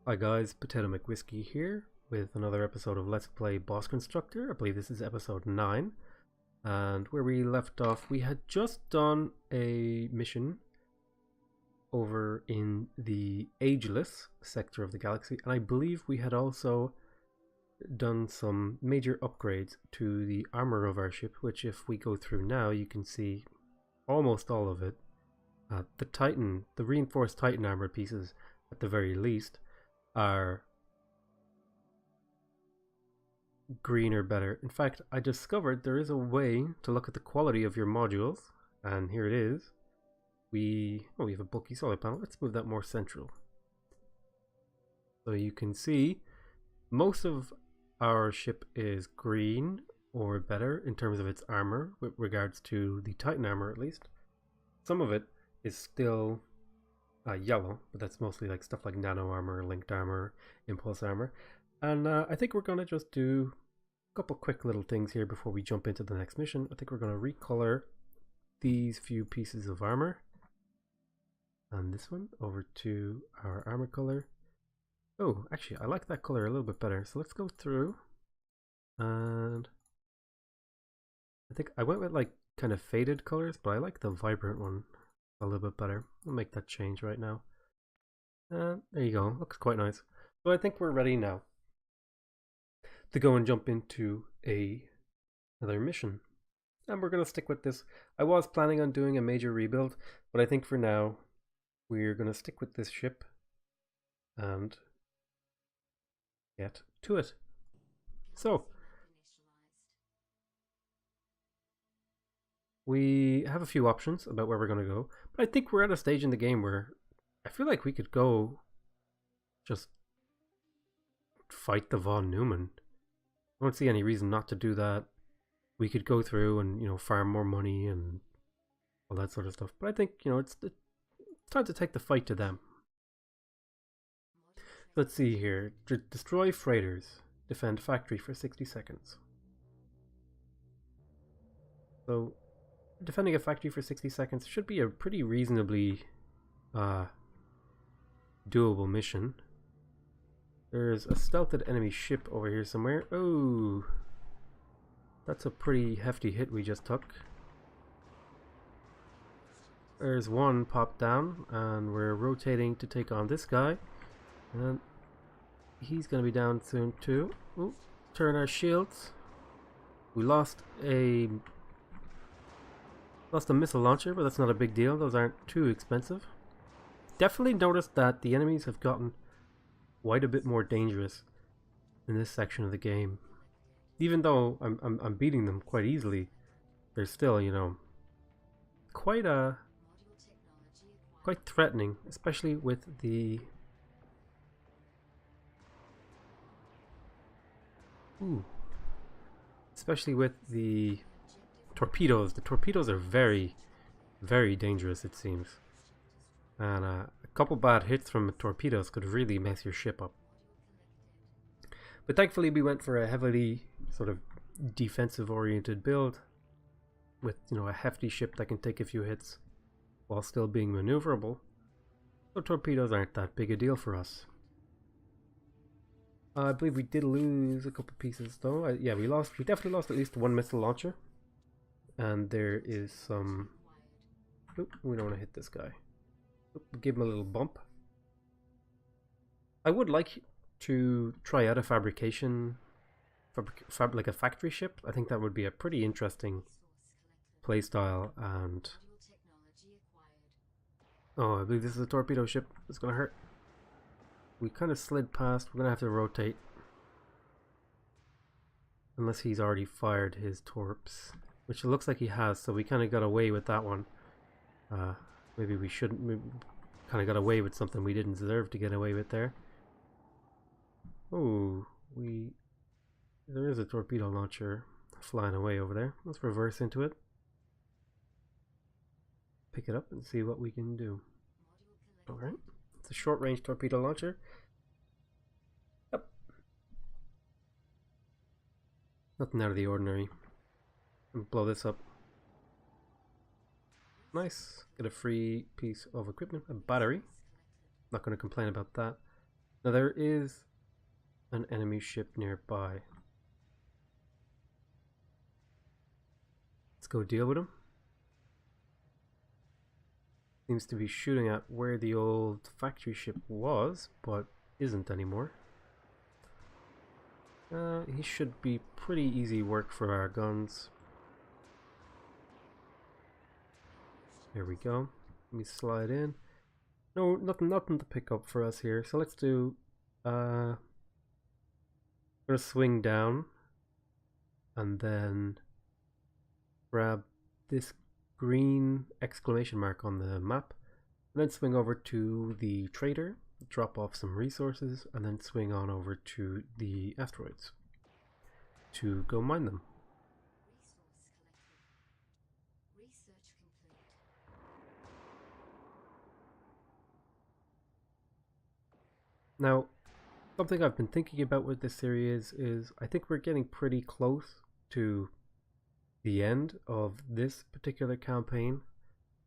Hi guys, Potato McWhiskey here with another episode of Let's Play Boss Constructor. I believe this is episode 9. And where we left off, we had just done a mission over in the Ageless sector of the galaxy. And I believe we had also done some major upgrades to the armor of our ship, which if we go through now, you can see almost all of it. The reinforced Titan armor pieces at the very least are green or better. In fact, I discovered there is a way to look at the quality of your modules, and here it is. We have a bulky solar panel. Let's move that more central. So you can see most of our ship is green or better in terms of its armor, with regards to the Titan armor at least. Some of it is still yellow, but that's mostly like stuff like nano armor, linked armor, impulse armor. And I think we're going to just do a couple quick little things here before we jump into the next mission. I think we're going to recolor these few pieces of armor and this one over to our armor color. Oh, actually I like that color a little bit better, so let's go through, and I think I went with like kind of faded colors, but I like the vibrant one a little bit better. I'll make that change right now. There you go, looks quite nice. So I think we're ready now to go and jump into another mission. And we're going to stick with this. I was planning on doing a major rebuild, but I think for now we're going to stick with this ship and get to it. So we have a few options about where we're going to go, but I think we're at a stage in the game where I feel like we could go just fight the Von Neumann. I don't see any reason not to do that. We could go through and, you know, farm more money and all that sort of stuff, but I think, you know, it's time to take the fight to them. Let's see here. Destroy freighters. Defend factory for 60 seconds. So defending a factory for 60 seconds should be a pretty reasonably doable mission. There's a stealthed enemy ship over here somewhere. Oh, that's a pretty hefty hit we just took. There's one popped down, and we're rotating to take on this guy, and he's gonna be down soon too. Ooh, turn our shields. We lost a missile launcher, but that's not a big deal. Those aren't too expensive. Definitely noticed that the enemies have gotten quite a bit more dangerous in this section of the game. Even though I'm beating them quite easily, they're still, you know, quite threatening, especially with the torpedoes. The torpedoes are very, very dangerous, it seems. And a couple bad hits from torpedoes could really mess your ship up. But thankfully we went for a heavily sort of defensive oriented build with, you know, a hefty ship that can take a few hits while still being maneuverable. So torpedoes aren't that big a deal for us. I believe we did lose a couple pieces though. Yeah, we definitely lost at least one missile launcher. And there is some... Oop, we don't want to hit this guy. Oop, give him a little bump. I would like to try out a fabrication, like a factory ship. I think that would be a pretty interesting playstyle. And oh, I believe this is a torpedo ship. It's gonna hurt. We kind of slid past. We're gonna have to rotate, unless he's already fired his torps, which it looks like he has. So we kind of got away with that one. Maybe we shouldn't. We kind of got away with something we didn't deserve to get away with there. Oh, there is a torpedo launcher flying away over there. Let's reverse into it. Pick it up and see what we can do. Alright, it's a short range torpedo launcher. Yep. Nothing out of the ordinary. Blow this up. Nice. Get a free piece of equipment, a battery. Not going to complain about that. Now there is an enemy ship nearby. Let's go deal with him. Seems to be shooting at where the old factory ship was, but isn't anymore. He should be pretty easy work for our guns. There we go. Let me slide in. No, nothing to pick up for us here. So let's do. I'm gonna swing down, and then grab this green exclamation mark on the map, and then swing over to the trader, drop off some resources, and then swing on over to the asteroids to go mine them. Now, something I've been thinking about with this series is I think we're getting pretty close to the end of this particular campaign.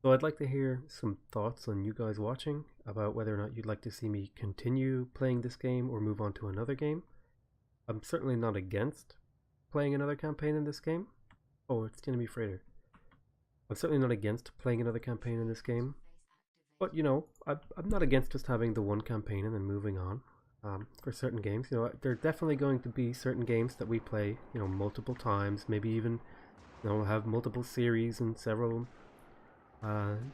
So I'd like to hear some thoughts on you guys watching about whether or not you'd like to see me continue playing this game or move on to another game. I'm certainly not against playing another campaign in this game. Oh, it's the enemy freighter. I'm certainly not against playing another campaign in this game. But, you know, I'm not against just having the one campaign and then moving on. For certain games, you know, there are definitely going to be certain games that we play, you know, multiple times, maybe even, you know, have multiple series and several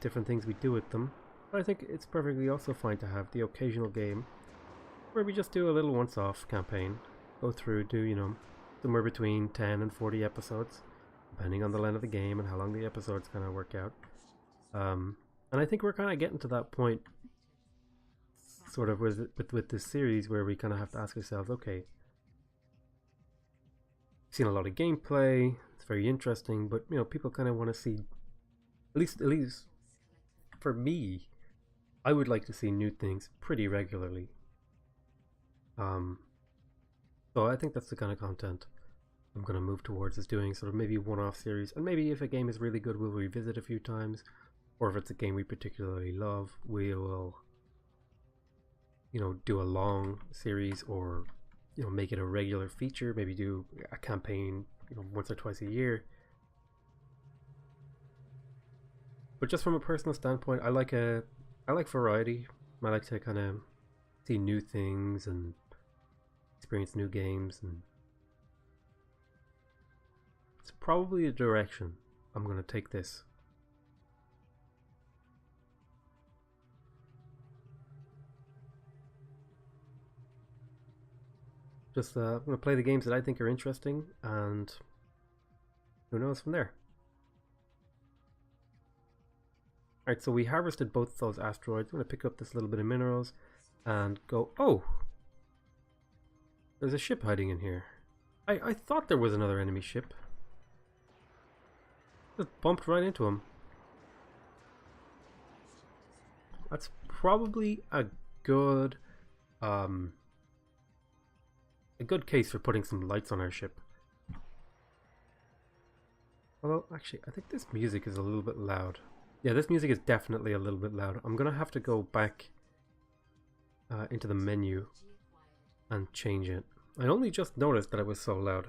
different things we do with them. But I think it's perfectly also fine to have the occasional game where we just do a little once-off campaign, go through, do, you know, somewhere between 10 and 40 episodes, depending on the length of the game and how long the episodes kind of work out. And I think we're kind of getting to that point, sort of with this series, where we kind of have to ask ourselves, okay, we've seen a lot of gameplay, it's very interesting, but you know, people kind of want to see, at least for me, I would like to see new things pretty regularly. So I think that's the kind of content I'm going to move towards, is doing sort of maybe one-off series, and maybe if a game is really good, we'll revisit a few times. Or if it's a game we particularly love, we will, you know, do a long series, or, you know, make it a regular feature. Maybe do a campaign, you know, once or twice a year. But just from a personal standpoint, I like variety. I like to kind of see new things and experience new games, and it's probably the direction I'm going to take this. Just I'm going to play the games that I think are interesting, and who knows from there. Alright, so we harvested both those asteroids. I'm going to pick up this little bit of minerals and go... Oh! There's a ship hiding in here. I thought there was another enemy ship. Just bumped right into him. That's probably a good case for putting some lights on our ship. Although, actually, I think this music is a little bit loud. Yeah, this music is definitely a little bit loud. I'm gonna have to go back into the menu and change it. I only just noticed that it was so loud,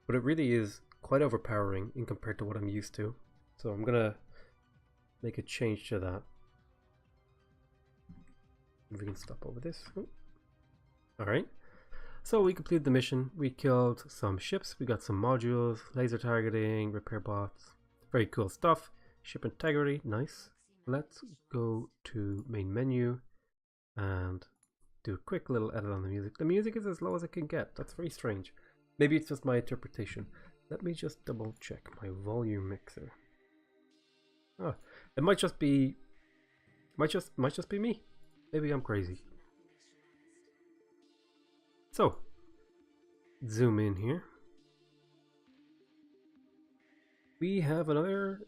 but it really is quite overpowering in compared to what I'm used to. So I'm gonna make a change to that. We can stop over this. Alright. So we completed the mission. We killed some ships. We got some modules, laser targeting, repair bots. Very cool stuff. Ship integrity, nice. Let's go to main menu and do a quick little edit on the music. The music is as low as it can get. That's very strange. Maybe it's just my interpretation. Let me just double check my volume mixer. Oh, it might just be might just be me. Maybe I'm crazy. So, zoom in here. We have another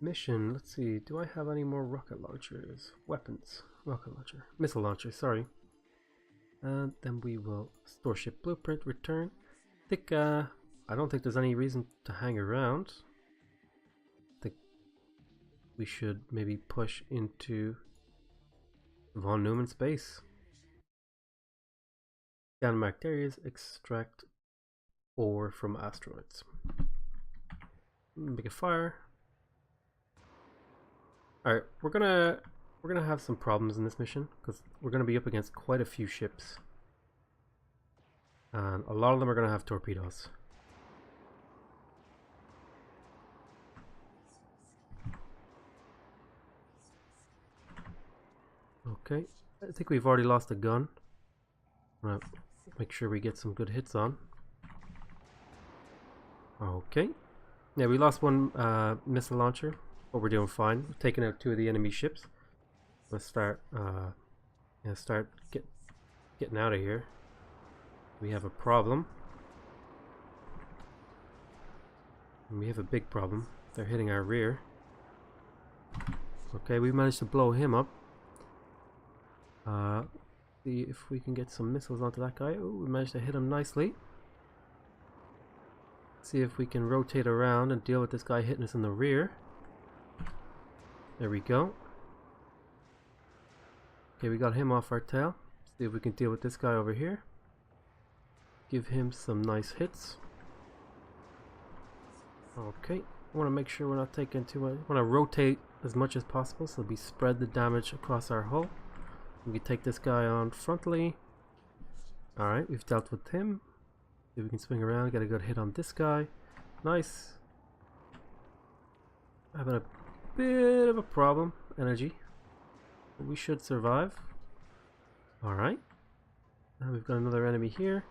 mission. Let's see, do I have any more rocket launchers? Weapons. Rocket launcher. Missile launcher, sorry. And then we will store ship blueprint, return. I don't think there's any reason to hang around. I think we should maybe push into Von Neumann space. Scan marked areas, extract ore from asteroids. Make a fire. Alright, we're gonna have some problems in this mission because we're gonna be up against quite a few ships. And a lot of them are gonna have torpedoes. Okay, I think we've already lost a gun. Right, make sure we get some good hits on. Okay, yeah, we lost one missile launcher, but we're doing fine. We've taken out 2 of the enemy ships. Let's start, getting out of here. We have a problem. And we have a big problem. They're hitting our rear. Okay, we managed to blow him up. See if we can get some missiles onto that guy. Oh, we managed to hit him nicely. See if we can rotate around and deal with this guy hitting us in the rear. There we go. Okay, we got him off our tail. See if we can deal with this guy over here. Give him some nice hits. Okay, I want to make sure we're not taking too much. I want to rotate as much as possible so we spread the damage across our hull. We can take this guy on frontally. Alright, we've dealt with him. See if we can swing around, get a good hit on this guy. Nice. Having a bit of a problem. Energy. But we should survive. Alright. Now we've got another enemy here.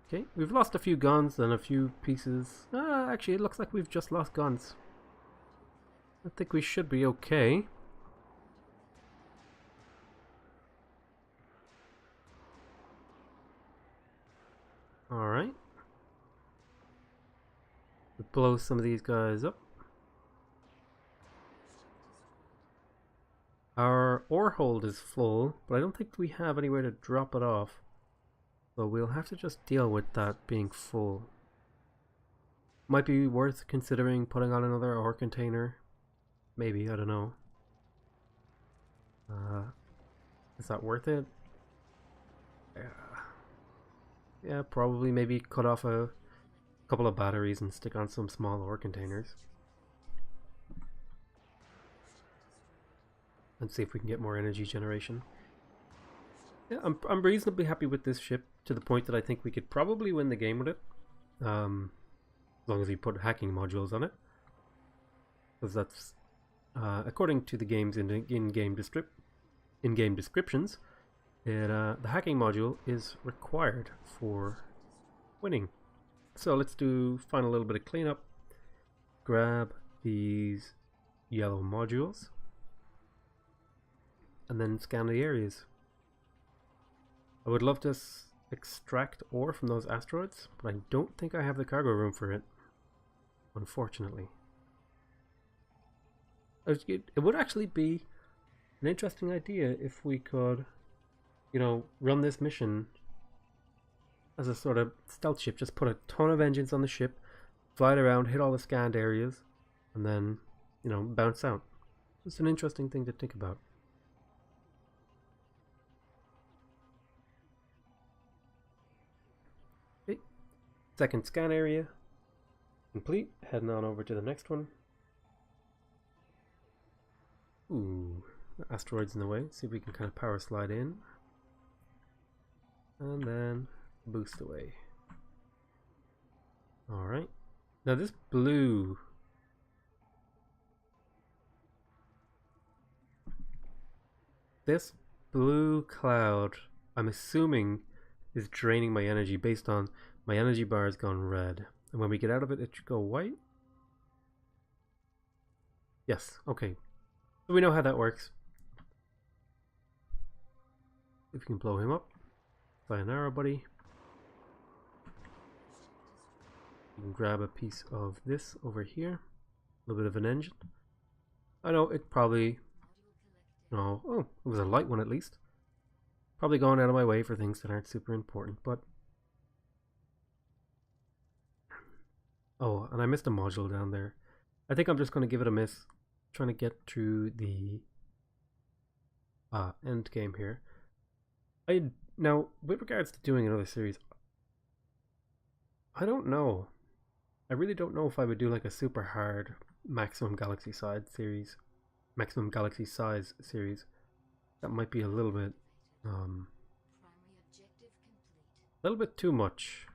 Okay, we've lost a few guns and a few pieces. Actually, it looks like we've just lost guns. I think we should be okay. Alright. We'll blow some of these guys up. Our ore hold is full, but I don't think we have anywhere to drop it off. So we'll have to just deal with that being full. Might be worth considering putting on another ore container. Maybe, I don't know. Is that worth it? Yeah, probably. Maybe cut off a couple of batteries and stick on some small ore containers. And see if we can get more energy generation. Yeah, I'm reasonably happy with this ship to the point that I think we could probably win the game with it. As long as we put hacking modules on it. Because that's, according to the game's in-game descriptions, the hacking module is required for winning. So let's find a little bit of cleanup. Grab these yellow modules. And then scan the areas. I would love to extract ore from those asteroids, but I don't think I have the cargo room for it, unfortunately. It would actually be an interesting idea if we could, you know, run this mission as a sort of stealth ship. Just put a ton of engines on the ship, fly it around, hit all the scanned areas, and then, you know, bounce out. It's an interesting thing to think about. Okay. Second scan area complete. Heading on over to the next one. Ooh, the asteroid's in the way. See if we can kind of power slide in. And then boost away. Alright. Now this blue. This blue cloud, I'm assuming, is draining my energy based on my energy bar has gone red. And when we get out of it, it should go white. Yes, okay. So we know how that works. If we can blow him up. Sayonara, buddy. You can grab a piece of this over here. A little bit of an engine. I know it probably... No, oh, it was a light one at least. Probably going out of my way for things that aren't super important, but... Oh, and I missed a module down there. I think I'm just going to give it a miss, trying to get through the end game here. Now, with regards to doing another series, I don't know. I really don't know if I would do like a super hard maximum galaxy size series. That might be a little bit too much,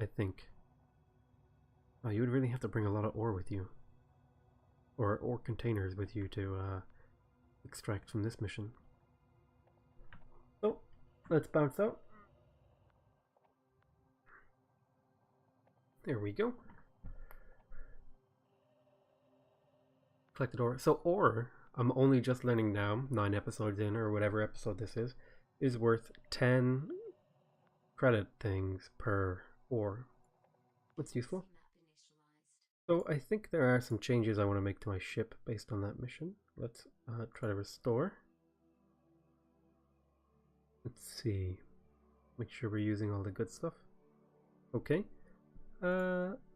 I think. Oh, you would really have to bring a lot of ore with you. Or ore containers with you to extract from this mission. So, let's bounce out. There we go. Collected ore. So ore, I'm only just learning now, 9 episodes in, or whatever episode this is worth 10 credit things per ore. That's useful. So I think there are some changes I want to make to my ship based on that mission. Let's try to restore. Let's see. Make sure we're using all the good stuff. Okay.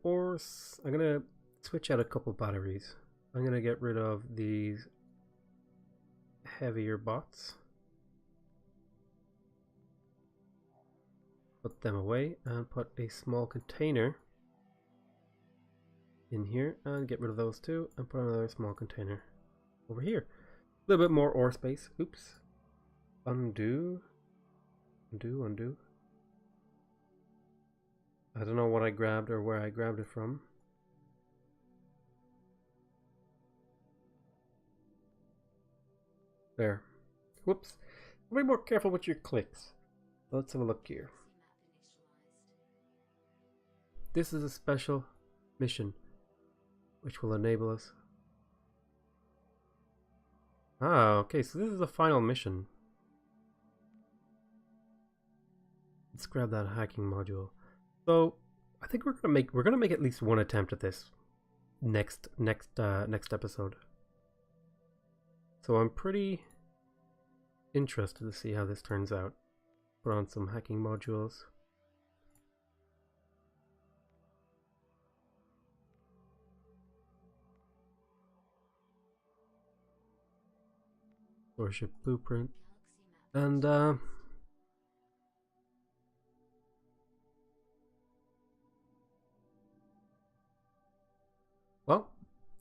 Ores. I'm gonna switch out a couple batteries. I'm gonna get rid of these heavier bots. Put them away and put a small container in here and get rid of those two and put another small container over here. A little bit more ore space. Oops. Undo. Undo. I don't know what I grabbed or where I grabbed it from. There. Whoops. Be more careful with your clicks. Let's have a look here. This is a special mission which will enable us. Ah, okay, so this is the final mission. Let's grab that hacking module. So I think we're gonna make at least one attempt at this next episode. So I'm pretty interested to see how this turns out. Put on some hacking modules. Warship blueprint. And well,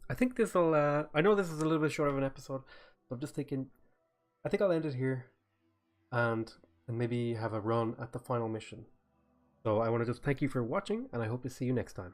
I think this'll I know this is a little bit short of an episode, but I'm just thinking I think I'll end it here and maybe have a run at the final mission. So I want to just thank you for watching, and I hope to see you next time.